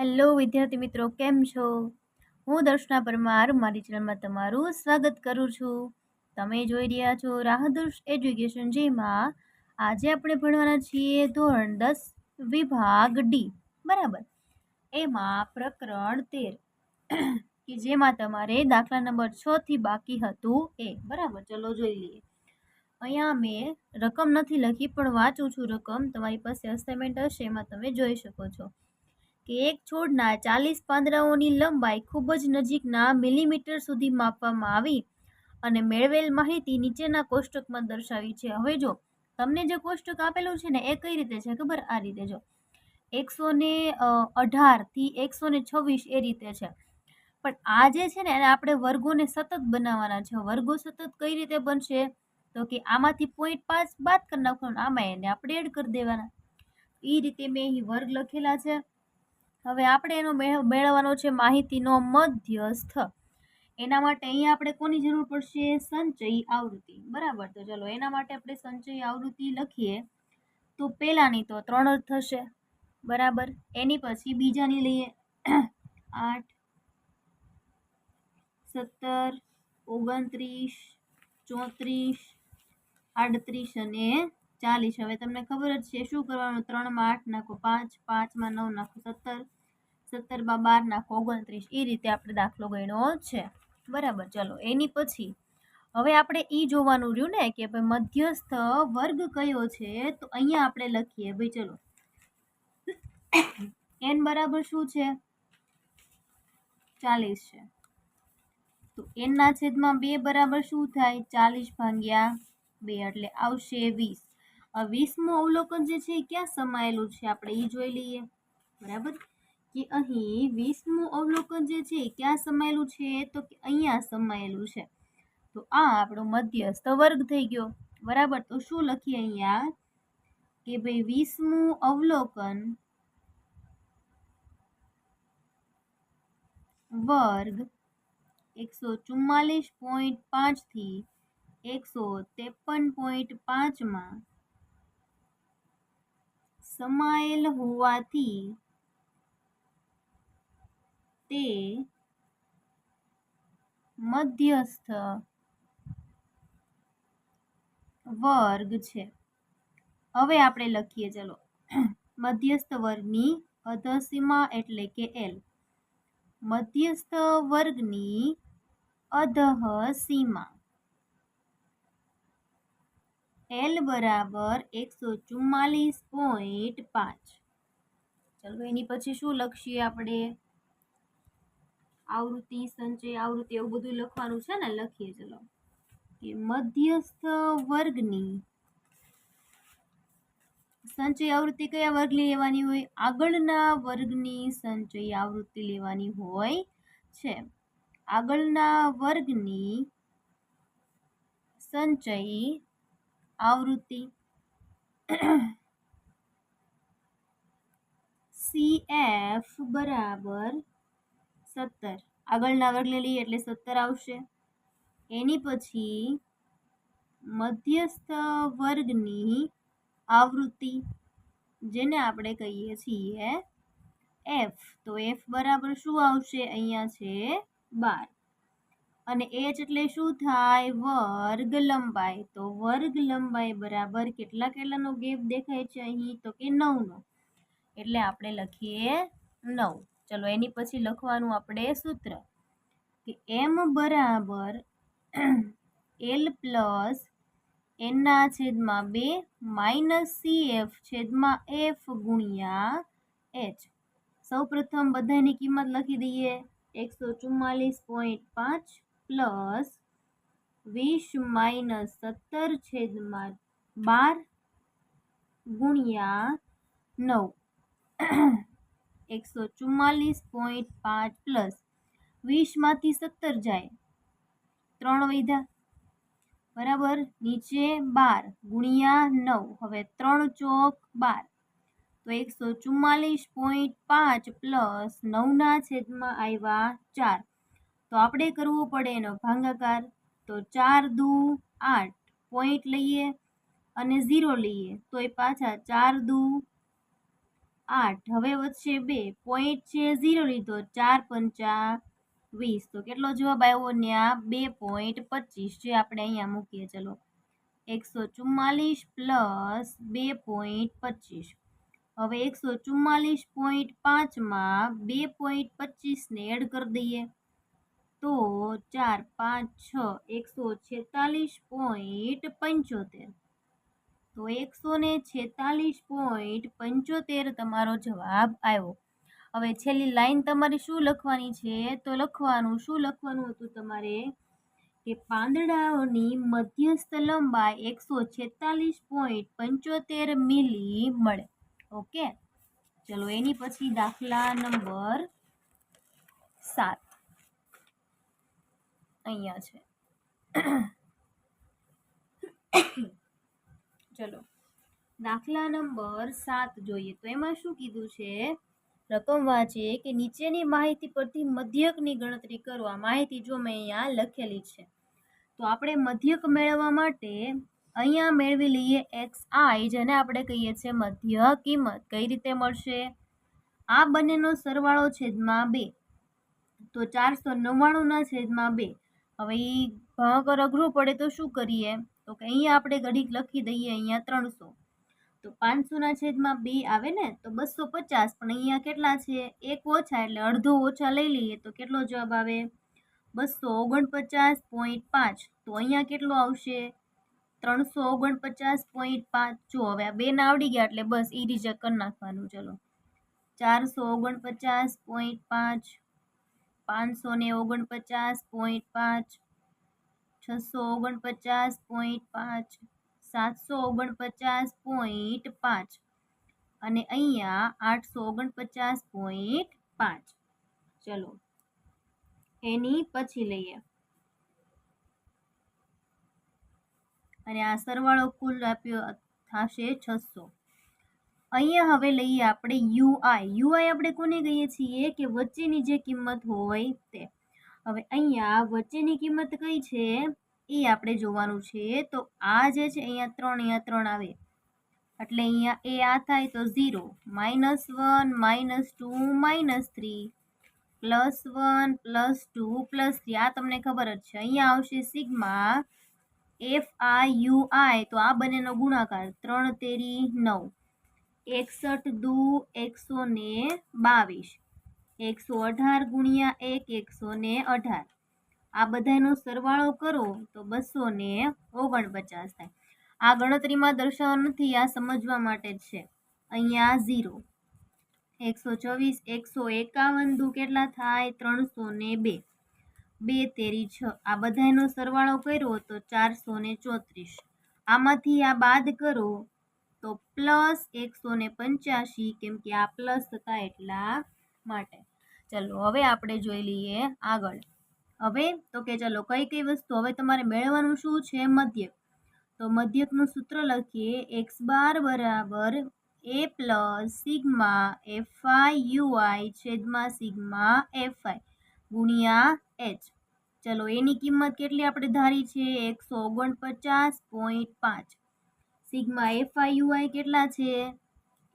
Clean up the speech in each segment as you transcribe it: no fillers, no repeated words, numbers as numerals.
Hello વિદ્યાર્થી મિત્રો, કેમ છો? હું દર્શના પરમાર મારી ચેનલમાં તમારું સ્વાગત કરું છું. તમે જોઈ રહ્યા છો રાહદર્શ એજ્યુકેશન, જેમાં આજે આપણે ભણવાના છીએ ધોરણ 10 વિભાગ ડી. બરાબર, એમાં પ્રકરણ 13 કે જેમાં તમારે દાખલા નંબર 6 થી બાકી હતું એ. બરાબર, ચલો જોઈ લઈએ. અહીંયા મેં રકમ નથી લખી, પણ વાંચું છું રકમ. તમારી પાસે અસાઇનમેન્ટ હશે, એમાં તમે જોઈ શકો છો કે એક છોડના 40 પાંદડાઓની લંબાઈ ખૂબ જ નજીકના મિલીમીટર સુધી માપવામાં આવી અને મેળવેલ માહિતી નીચેના કોષ્ટકમાં દર્શાવી છે. હવે જો તમને જે કોષ્ટક આપેલું છે ને, એ કઈ રીતે છે ખબર? આ રીતે જો 118 થી 126 એ રીતે છે. પણ આ જે છે ને, આપણે વર્ગોને સતત બનાવવાના છે. વર્ગો સતત કઈ રીતે બનશે? તો કે આમાંથી 0.5 બાદ કરી નાખવાનો, આમાં એને આપણે એડ કરી દેવાના. એ રીતે મેં અહીં વર્ગ લખેલા છે. હવે આપણે એનો મેળવવાનો છે માહિતીનો મધ્યસ્થ. એના માટે અહીંયા આપણે કોની જરૂર પડશે? સંચય આવૃત્તિ. બરાબર, તો ચલો એના માટે આપણે સંચય આવૃત્તિ લખીએ. તો પહેલાની તો 3 જ થશે. બરાબર, એની પછી બીજાની લઈએ 8, 17, 29, 34, 38 અને 40. હવે તમને ખબર જ છે શું કરવાનું? 3 માં 8 નાખો, 5, 5 માં 9 નાખો, 17, 17 માં 12 નાખો, 29. એ રીતે આપણે દાખલો ગણ્યો છે. બરાબર, ચલો એની પછી હવે આપણે ઈ જોવાનું રહ્યું ને કે ભાઈ મધ્યસ્થ વર્ગ કયો છે. તો અહીંયા આપણે લખીએ ભાઈ, ચલો n બરાબર શું છે? 40 છે. તો n ના છેદમાં 2 બરાબર શું થાય? 40 ભાગ્યા 2 એટલે આવશે 20. 20મું અવલોકન જે છે એ ક્યાં સમાયેલું છે? આપણે એ જોઈ લઈએ. બરાબર, કે અહીં 20મું અવલોકન જે છે એ ક્યાં સમાયેલું છે? તો કે અહીંયા સમાયેલું છે. તો આ આપણો મધ્યસ્થ વર્ગ થઈ ગયો. બરાબર, તો શું લખીએ અહીંયા કે ભાઈ 20મું અવલોકન વર્ગ 144.5 થી 153.5 માં સમાયેલ હોવાથી તે મધ્યસ્થ વર્ગ છે. હવે આપણે લખીએ, ચલો મધ્યસ્થ વર્ગની અધસીમા એટલે કે L. મધ્યસ્થ વર્ગની અધઃ સીમા L બરાબર 144.5. ચલો એની પછી શું લખીએ આપણે? આવૃત્તિ, સંચય આવૃત્તિ, એવું બધું લખવાનું છે ને. લખીએ ચલો કે મધ્યસ્થ વર્ગની સંચય આવૃત્તિ કયા વર્ગની લેવાની હોય? આગળના વર્ગની સંચય આવૃત્તિ લેવાની હોય છે. આગળના વર્ગની સંચય આવૃત્તિ CF બરાબર 17. આગળના વર્ગને લઈએ એટલે 17 આવશે. એની પછી મધ્યસ્થ વર્ગની આવૃત્તિ, જેને આપણે કહીએ છીએ F. તો F બરાબર શું આવશે? અહીંયા છે 12. અને h એટલે શું થાય? વર્ગ લંબાઈ. તો વર્ગ લંબાઈ બરાબર કેટલાનો ગેપ દેખાય છે અહીં? તો કે 9 નો. એટલે આપણે લખીએ 9. ચલો એની પછી લખવાનું આપણે સૂત્ર કે m બરાબર L પ્લસ n ના છેદમાં 2 માઇનસ CF છેદમાં F ગુણ્યા h. સૌ પ્રથમ બધાની કિંમત લખી દઈએ. 144.5 પ્લસ 20 માઇનસ 17 છેદમાં 12 ગુણ્યા 9. 144.5 પ્લસ 20 માંથી 17 જાય, 3 વધ્યા. બરાબર, નીચે 12 ગુણ્યા 9. હવે 3 ચોક 12. તો 144.5 પ્લસ 9 ના છેદમાં આવ્યા 4. તો આપણે કરવું પડે એનો ભાગાકાર. તો 4 દુ 8, પોઈન્ટ લઈએ અને 0 લઈએ તો એ પાછા 4 દુ 8, હવે વધશે 2, પોઈન્ટ છે 0 લીધો, 4 પંચા 20, તો કેટલો જવાબ આવ્યો ન્યા 2.25, જે આપણે અહીંયા મૂકીએ. ચલો 144 પ્લસ 2.25. હવે 144.5માં 2.25 ને એડ કરી દઈએ તો 4 5 6 146.75. તો 146.75 તમારો જવાબ આવ્યો. હવે છેલ્લી લાઈન તમારે શું લખવાની છે? તો શું લખવાનું હતું તમારે કે પાંદડાઓની મધ્યસ્થ લંબાઈ 146.75 મિલી મળે. ઓકે, ચલો એની પછી દાખલા નંબર 7 અહીંયા છે. ચલો દાખલા નંબર 7 જોઈએ. તો એમાં શું કીધું છે? રકમ વાંચે કે નીચેની માહિતી પરથી મધ્યકની ગણતરી કરો. આ માહિતી જો મેં અહીંયા લખેલી છે. તો આપણે મધ્યક મેળવવા માટે અહીંયા મેળવી લઈએ xi, જેને આપણે કહીએ છીએ મધ્ય કિંમત. કઈ રીતે મળશે? આ બંનેનો સરવાળો છેદમાં 2, તો 499/2. હવે એ ભાગાકાર અઘરો પડે તો શું કરીએ? તો કે અહીંયા આપણે ઘડીક લખી દઈએ અહીંયા 300, તો 500/2 આવે ને, તો 250. પણ અહીંયા કેટલા છે? 1 ઓછા, એટલે અડધો ઓછા લઈ લઈએ તો કેટલો જવાબ આવે? 249.5. તો અહીંયા કેટલો આવશે? 349.5. જો હવે આ 2 ના આવડી ગયા એટલે બસ એ રિજેક્ટ કરી નાખવાનું. ચલો 449.5, 549.5, 649.5, 749.5 અને અહીંયા 849.5. ચલો એની પછી લઈએ અને આ સરવાળો કુલ આપ્યો થશે 600. અહીંયા હવે લઈએ આપણે યુઆઈ આપણે કોને કહીએ છીએ? કે વચ્ચેની જે કિંમત હોય તે. હવે અહીંયા વચ્ચેની કિંમત કઈ છે એ આપણે જોવાનું છે. તો આ જે છે અહીંયા 3, અહીંયા 3 આવે એટલે અહીંયા એ આ થાય તો 0, -1, -2, -3, +1, +2, +3. આ તમને ખબર જ છે. અહીંયા આવશે સિગ્મા FIUI, તો આ બંનેનો ગુણાકાર 3 તેરી 9, 61 દુ 122, 118 ગુણ્યા 1 118. આ બધાનો સરવાળો કરો તો 249 થાય. આ ગણતરીમાં દર્શાવવા નથી, આ સમજવા માટે જ છે. અહીંયા 0, 124, 151 દુ કેટલા થાય? 302, 2 તેરી 6. આ બધાનો સરવાળો કર્યો તો 434. આમાંથી આ બાદ કરો તો +185, કેમ કે આ પ્લસ હતા એટલા માટે. ચલો હવે આપણે જોઈ લઈએ આગળ. હવે તો કે ચલો કઈ કઈ વસ્તુ હવે તમારે મેળવવાનું શું છે? મધ્યક. તો મધ્યકનું સૂત્ર લખીએ. x બાર બરાબર a પ્લસ સિગ્મા FIUI છેદમાં સિગ્મા FI ગુણ્યા h. ચલો એની કિંમત કેટલી આપણે ધારી છે? 149.5. સિગ્મા FIUI કેટલા છે?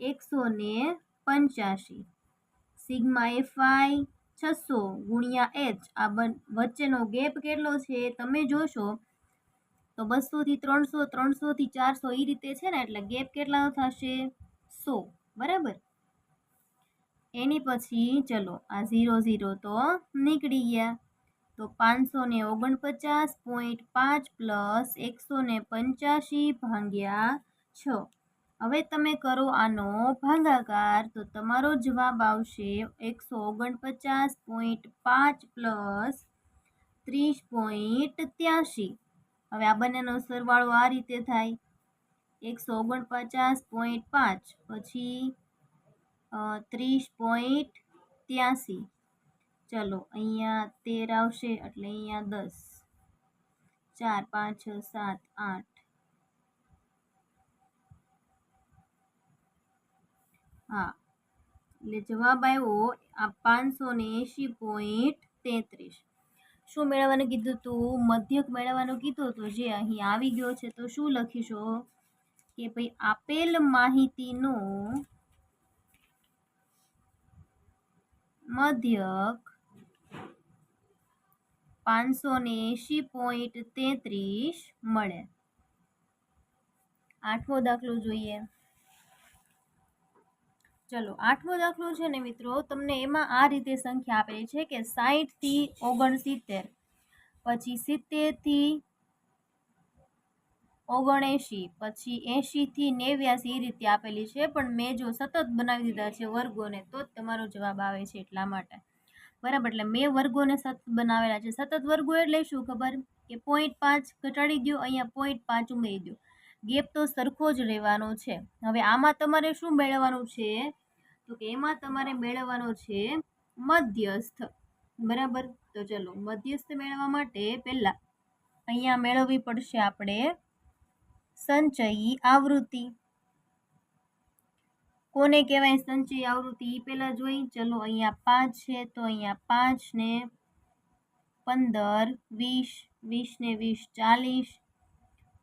185. સિગ્મા FI 600 ગુણ્યા h. આ વચ્ચેનો ગેપ કેટલો છે તમે જોશો તો 200 થી 300, 300 થી 400 એ રીતે છે ને, એટલે ગેપ કેટલાનો થશે? 100. બરાબર. એની પછી ચલો આ 0 0 તો નીકળી ગયા. તો 549.5 પ્લસ 185/6. હવે તમે કરો આનો ભાગાકાર તો તમારો જવાબ આવશે 149.5 પ્લસ 30.83. હવે આ બંનેનો સરવાળો આ રીતે થાય. 149.5 પછી 30.83. ચલો અહીંયા 13 આવશે એટલે અહીંયા 10, 4 5 6 7 8. હા, એટલે જવાબ આવ્યો આ 580.33. શું મેળવવાનું કીધું હતું? મધ્યક મેળવવાનું કીધું હતું, જે અહીં આવી ગયો છે. તો શું લખીશું કે ભાઈ આપેલ માહિતીનો મધ્યક 580.33 મળે. 8મો દાખલો જોઈએ. ચલો 8મો દાખલો છે ને મિત્રો, તમને એમાં આ રીતે સંખ્યા આપેલી છે કે 60 થી 69, પછી 70 થી 79, પછી 80 થી 89 એ રીતે આપેલી છે. પણ મેં જો સતત બનાવી દીધા છે વર્ગોને તો જ તમારો જવાબ આવે છે, એટલા માટે. બરાબર, એટલે મેં વર્ગોને સતત બનાવેલા છે. સતત વર્ગો એટલે શું ખબર કે 0.5 ઘટાડી દો, અહીંયા 0.5 ઉમેરી દો, ગેપ તો સરખો જ રહેવાનો છે. હવે આમાં તમારે શું મેળવવાનું છે, તો કે એમાં તમારે મેળવવાનો છે મધ્યસ્થ. બરાબર, તો ચલો મધ્યસ્થ મેળવવા માટે પહેલા અહીંયા મેળવવી પડશે આપણે સંચયી આવૃત્તિ. કોને કહેવાય સંચયી આવૃત્તિ એ પહેલા જોઈ. ચલો અહીંયા 5 છે તો અહીંયા 5 ને 15 20, 20 ને 20 40,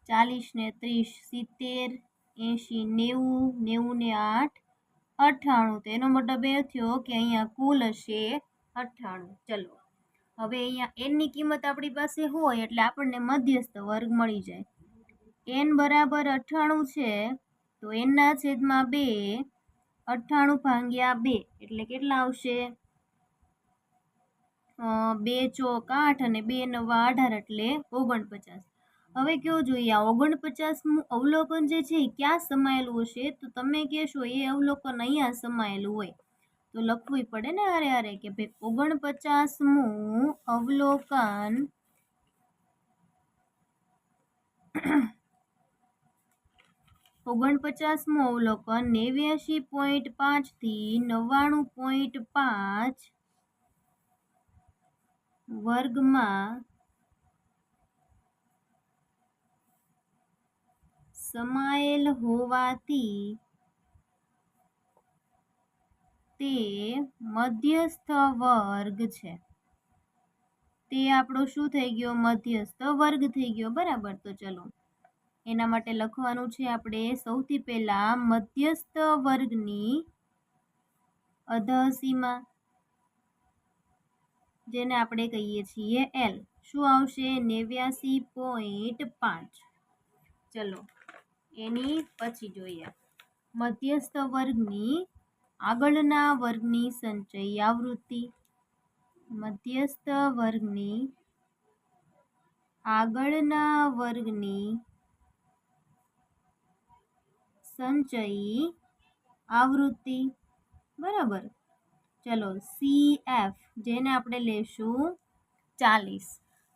40 ને 30 70, 80 90, 90 ને 8 98. તો એનો મતલબ એ થયો કે અહીંયા કુલ હશે 98. ચલો હવે અહીંયા n ની કિંમત આપણી પાસે હોય એટલે આપણને મધ્યસ્થ વર્ગ મળી જાય. n બરાબર 98 છે તો n ના છેદમાં 2, 98 ભાગ્યા 2 એટલે કેટલા આવશે? 2 ચોક 8 અને 2 નવા 18 એટલે 49. હવે કેવું જોઈએ, આ 49મું અવલોકન જે છે એ ક્યાં સમાયેલું હશે? તો તમે કહેશો એ અવલોકન અહીંયા સમાયેલું હોય તો લખવું પડે ને હારે કે ભાઈ 49મું અવલોકન 89.5 થી 99.5 વર્ગમાં સમાયેલ હોવાથી તે મધ્યસ્થ વર્ગ છે. તે આપણો શું થઈ ગયો? મધ્યસ્થ વર્ગ થઈ ગયો. બરાબર, તો ચલો એના માટે લખવાનું છે આપણે સૌથી પહેલા મધ્યસ્થ વર્ગની અધસીમા, જેને આપણે કહીએ છીએ L. શું આવશે? 89.5. ચલો એની પછી જોઈએ મધ્યસ્થ વર્ગની આગળના વર્ગની સંચયી આવૃત્તિ. મધ્યસ્થ વર્ગની આગળના વર્ગની સંચયી આવૃત્તિ. બરાબર, ચલો CF જેને આપણે લેશું 40.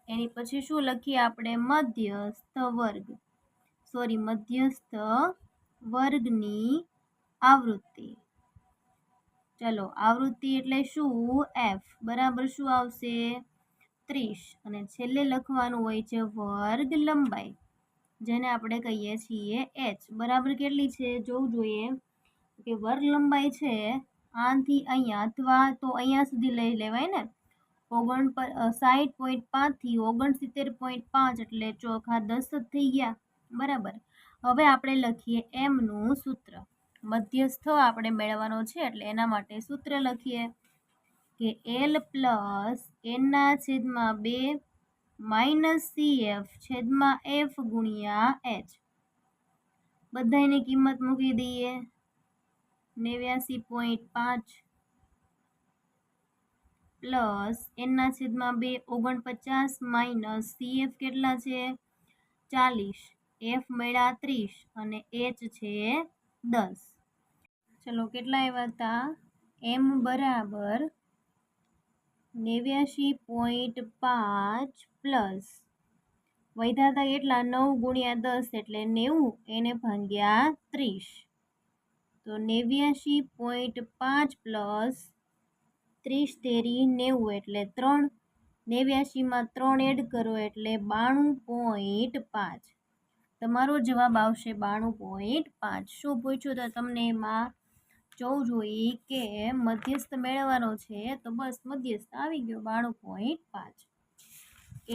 એની પછી શું લખીએ આપણે? મધ્યસ્થ વર્ગની આવૃત્તિ. ચલો આવૃત્તિ એટલે શું? F. બરાબર, શું આવશે? 30. અને છેલ્લે લખવાનું હોય છે વર્ગ લંબાઈ, જેને આપણે કહીએ છીએ H. બરાબર, કેટલી છે જોવું જોઈએ કે વર્ગ લંબાઈ છે આથી અહીંયા અથવા તો અહીંયા સુધી લઈ લેવાય ને. 60.5 થી 69.5 એટલે ચોખા 10 જ થઈ ગયા. બરાબર, હવે આપણે લખીએ m નું સૂત્ર. મધ્યસ્થ આપણે મેળવવાનો છે એટલે એના માટે સૂત્ર લખીએ કે L પ્લસ n ના છેદમાં 2 માઇનસ CF છેદમાં F ગુણ્યા H. બધાની કિંમત મૂકી દઈએ. 89.5 પ્લસ n ના છેદમાં 2 49 માઇનસ CF કેટલા છે? 40, F મળ્યા 30 અને H છે 10. ચલો કેટલા આવ્યા હતા? m બરાબર 89.5 પ્લસ વધ્યા હતા એટલા 9 ગુણ્યા 10 એટલે 90, એને ભાગ્યા 30. તો 89.5 પ્લસ 30 તેરી 90 એટલે 3. 89માં 3 એડ કરો એટલે 92.5. તમારો જવાબ આવશે 92.5. શું પૂછ્યું તો તમને એમાં જોવું જોઈએ કે મધ્યસ્થ મેળવવાનો છે તો બસ મધ્યસ્થ આવી ગયો 92.5.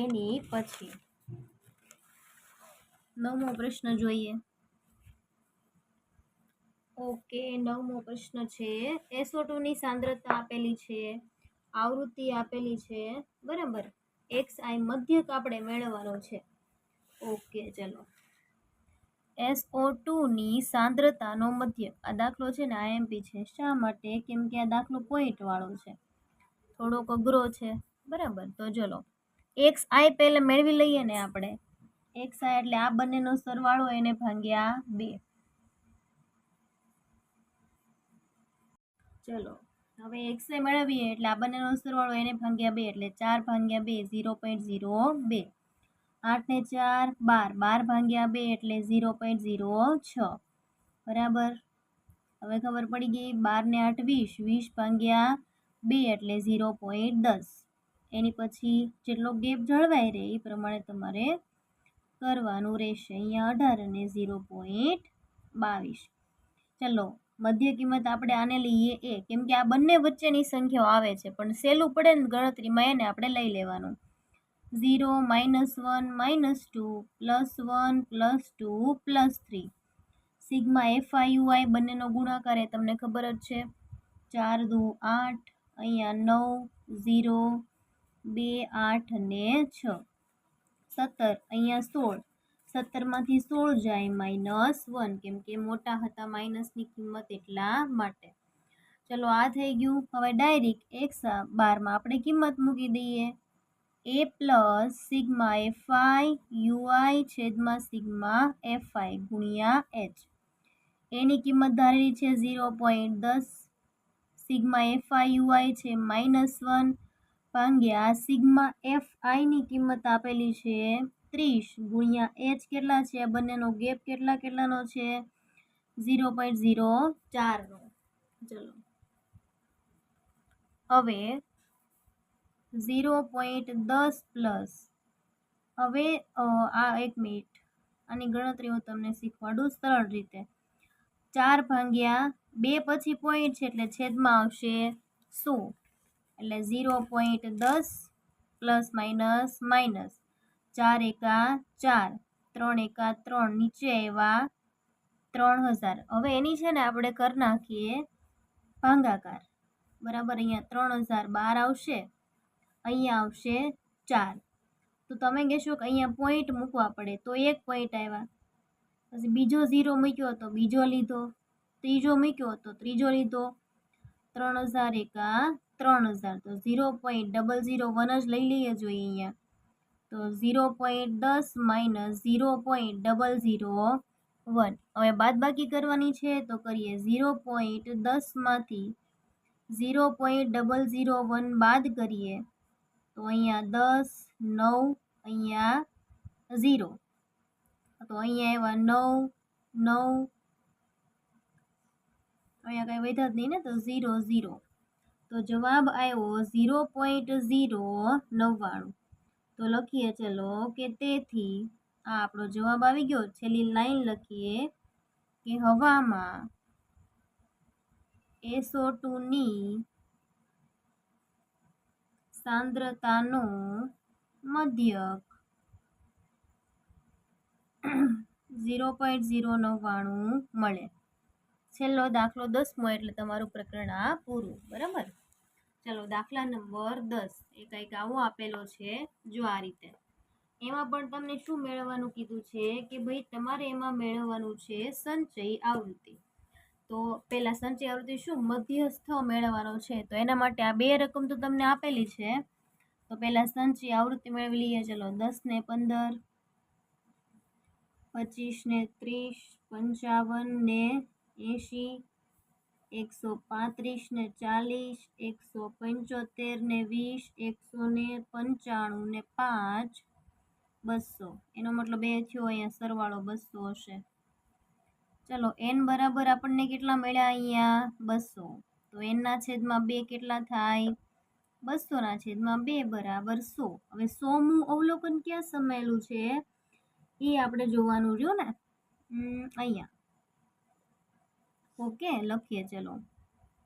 એની પછી 9મો પ્રશ્ન જોઈએ. ઓકે, 9મો પ્રશ્ન છે. SO2 ની સાંદ્રતા આપેલી છે, આવૃત્તિ આપેલી છે, બરાબર. XI મધ્યક આપણે મેળવવાનો છે. ઓકે, ચલો. SO2 ની સાંદ્રતાનો મધ્યક. આ દાખલો છે ને IMP છે. શા માટે? કેમ કે આ દાખલો પોઈન્ટ વાળો છે, થોડોક અઘરો છે, બરાબર. તો ચલો, XI પહેલા મેળવી લઈએ ને આપણે. XI એટલે આ બંનેનો સરવાળો એને ભાગ્યા 2. ચલો, હવે XI મેળવીએ એટલે આ બંનેનો સરવાળો એને ભાગ્યા 2 એટલે 4 ભાગ્યા 2 0.02. 8 ને 4 12, 12 ભાગ્યા 2 એટલે 0.06, બરાબર. હવે ખબર પડી ગઈ. 12 ને 8 20, 20 ભાગ્યા 2 એટલે 0.10. એની પછી જેટલો ગેપ જળવાઈ રહે એ પ્રમાણે તમારે કરવાનું રહેશે. અહીંયા 18 અને 0.22. ચલો, મધ્ય કિંમત આપણે આને લઈએ એ, કેમ કે આ બંને વચ્ચેની સંખ્યાઓ આવે છે, પણ સહેલું પડે ને ગણતરીમાં એને આપણે લઈ લેવાનું. 0, -1, -2, +1, +2, +3. સિગ્મા FIUI બંનેનો ગુણાકાર એ તમને ખબર જ છે. 4 દુ 8, અહીંયા 9, 0, 2, 8 અને 6, 17, અહીંયા 16. 17 માંથી 16 જાય -1, કેમ કે મોટા હતા માઇનસની કિંમત એટલા માટે. ચલો, આ થઈ ગયું. હવે ડાયરેક્ટ x12 આપણે કિંમત મૂકી દઈએ. a પ્લસ સિગ્મા FIUI છેદમાં સિગ્મા FI ગુણ્યા h. એની કિંમત ધારેલી છે 0.10, સિગ્મા FIUI છે -1 ભાગ્યા સિગ્મા FI ની કિંમત આપેલી છે 30 ગુણ્યા h કેટલા છે? આ બંનેનો ગેપ કેટલાનો છે? 0.04 નો. ચલો, હવે 0.10 પ્લસ, હવે આ 1 મિનિટ, આની ગણતરી હું તમને શીખવાડું સરળ રીતે. 4 ભાગ્યા 2 પછી પોઈન્ટ છે એટલે છેદમાં આવશે 100, એટલે 0.10 પ્લસ માઇનસ માઇનસ. 4 એકા 4, 3 એકા 3, નીચે આવ્યા 3000. હવે એની છે ને આપણે કરી નાખીએ ભાગાકાર, બરાબર. અહીંયા 3000 બહાર આવશે, અહીંયા આવશે 4. તો તમે કહેશો કે અહીંયા પોઈન્ટ મૂકવા પડે, તો 1 પોઈન્ટ આવ્યા, પછી બીજો 0 મૂક્યો તો બીજો લીધો, ત્રીજો મૂક્યો તો ત્રીજો લીધો. 3000 એકા 3000, તો 0.001 જ લઈ લઈએ જોઈએ અહીંયા. તો 0.10 માઇનસ 0.001. હવે બાદબાકી કરવાની છે તો કરીએ. 0.10 માંથી 0.001 બાદ કરીએ તો અહીંયા 10, 9, અહીંયા 0, તો અહીંયા આવ્યા 9, 9, અહીંયા કઈ વધ્યા જ નહીં ને, તો 0, 0. તો જવાબ આવ્યો 0.099. તો લખીએ ચલો કે તેથી આ આપણો જવાબ આવી ગયો. છેલ્લી લાઈન લખીએ કે હવામાં SO2 ની સાંદ્રતાનો મધ્યક 0.099 મળે. છેલ્લો દાખલો 10મો એટલે તમારું પ્રકરણ આ પૂરું, બરાબર. ચલો, દાખલા નંબર 10 એ કંઈક આવો આપેલો છે, જો આ રીતે. એમાં પણ તમને શું મેળવવાનું કીધું છે કે ભાઈ તમારે એમાં મેળવવાનું છે સંચય આવૃત્તિ. તો પહેલા સંચય આવૃત્તિ શું મધ્યસ્થ મેળવવાનો છે, તો એના માટે આ બે રકમ તો તમને આપેલી છે. તો પહેલા સંચય આવૃત્તિ મેળવી લઈએ. ચલો, 10 ને 15, 25 ને 30, 55 ને 80, 135 ને 40, 175 ને 20, 195 ને 5, 200. એનો મતલબ એ થયો અહીંયા સરવાળો 200 હશે. ચલો, n બરાબર આપણને કેટલા મળ્યા અહીંયા? 200. તો n ના છેદમાં 2 કેટલા થાય? 200 ના છેદમાં 2 બરાબર 100. હવે 100મું અવલોકન ક્યાં સમાયેલું છે એ આપણે જોવાનું રહ્યું ને, અહીંયા. ઓકે, લખીએ ચલો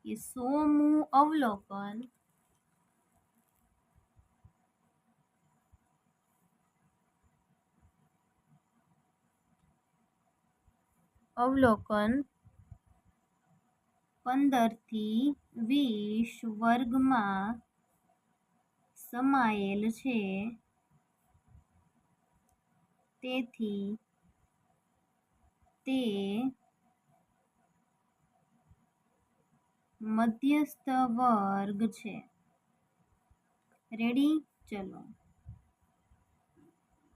કે 100મું અવલોકન 15 થી 20 વર્ગમાં સમાયેલ છે, તેથી તે મધ્યસ્થ વર્ગ છે. રેડી? ચલો.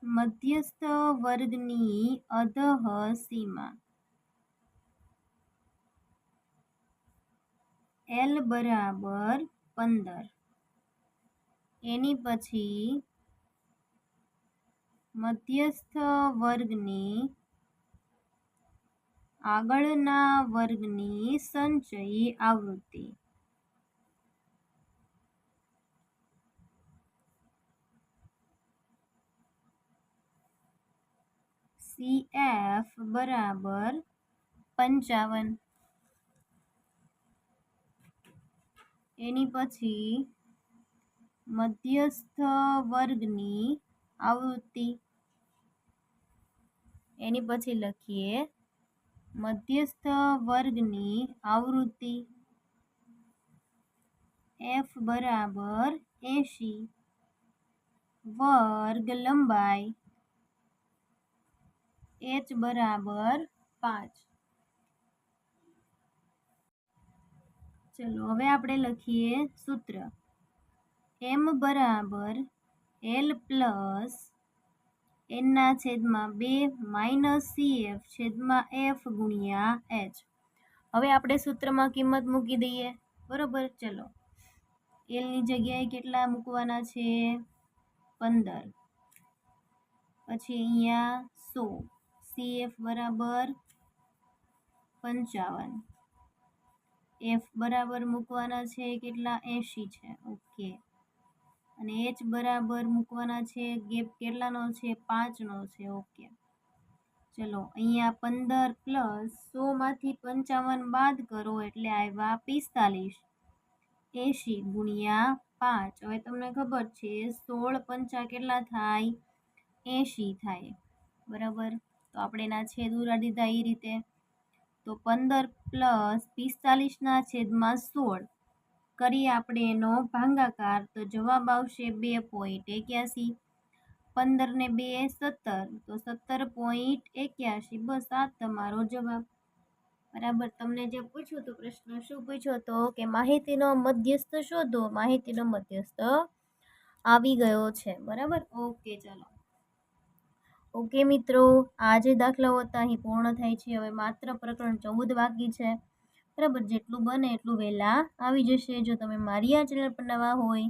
મધ્યસ્થ વર્ગની અધઃ સીમા L બરાબર 15. એની પછી મધ્યસ્થ વર્ગની આગળના વર્ગની સંચયી આવૃત્તિ CF બરાબર 55. એની પછી મધ્યસ્થ વર્ગની આવૃત્તિ, એની પછી લખીએ મધ્યસ્થ વર્ગની આવૃત્તિ F બરાબર 80. વર્ગ લંબાઈ H બરાબર 5. ચલો હવે આપણે લખીએ સૂત્ર M બરાબર L plus N/2 minus CF છેદમાં F ગુણ્યા H. હવે આપણે સૂત્રમાં કિંમત મૂકી દઈએ, બરોબર. ચલો, L ની જગ્યાએ કેટલા મૂકવાના છે? 15. પછી અહીંયા 100. CF બરાબર 55. F બરાબર મૂકવાના છે કેટલા? 80 છે. ઓકે. અને H બરાબર મૂકવાના છે, ગેપ કેટલાનો છે? 5નો છે. ઓકે. ચલો, અહીંયા 15 પ્લસ 100 માંથી 55 બાદ કરો એટલે આવ્યા 45. 80 ગુણ્યા 5. હવે તમને ખબર છે 16 પંચા કેટલા થાય? 80 થાય, બરાબર. તો આપણે એના છેદ ઉડાડી દીધા એ રીતે. તો 15 પ્લસ 45 છેદમાં 16 કરીએ આપણે એનો ભાગાકાર, તો જવાબ આવશે 2.81. 15 ને 2 17, તો 17.81. બસ આ તમારો જવાબ. બરાબર. તમને જે પૂછ્યું હતું પ્રશ્ન, શું પૂછ્યો હતો કે માહિતીનો મધ્યસ્થ શોધો. માહિતીનો મધ્યસ્થ આવી ગયો છે, બરાબર. ઓકે, ચલો. ઓકે મિત્રો, આજે દાખલાઓ હતા અહીં પૂર્ણ થાય છે. હવે માત્ર પ્રકરણ 14 બાકી છે, બરાબર. જેટલું બને એટલું વહેલા આવી જશે. જો તમે મારી આ ચેનલ પર નવા હોય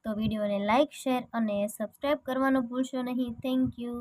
તો વિડીયોને લાઇક, શેર અને સબસ્ક્રાઈબ કરવાનું ભૂલશો નહીં. Thank you.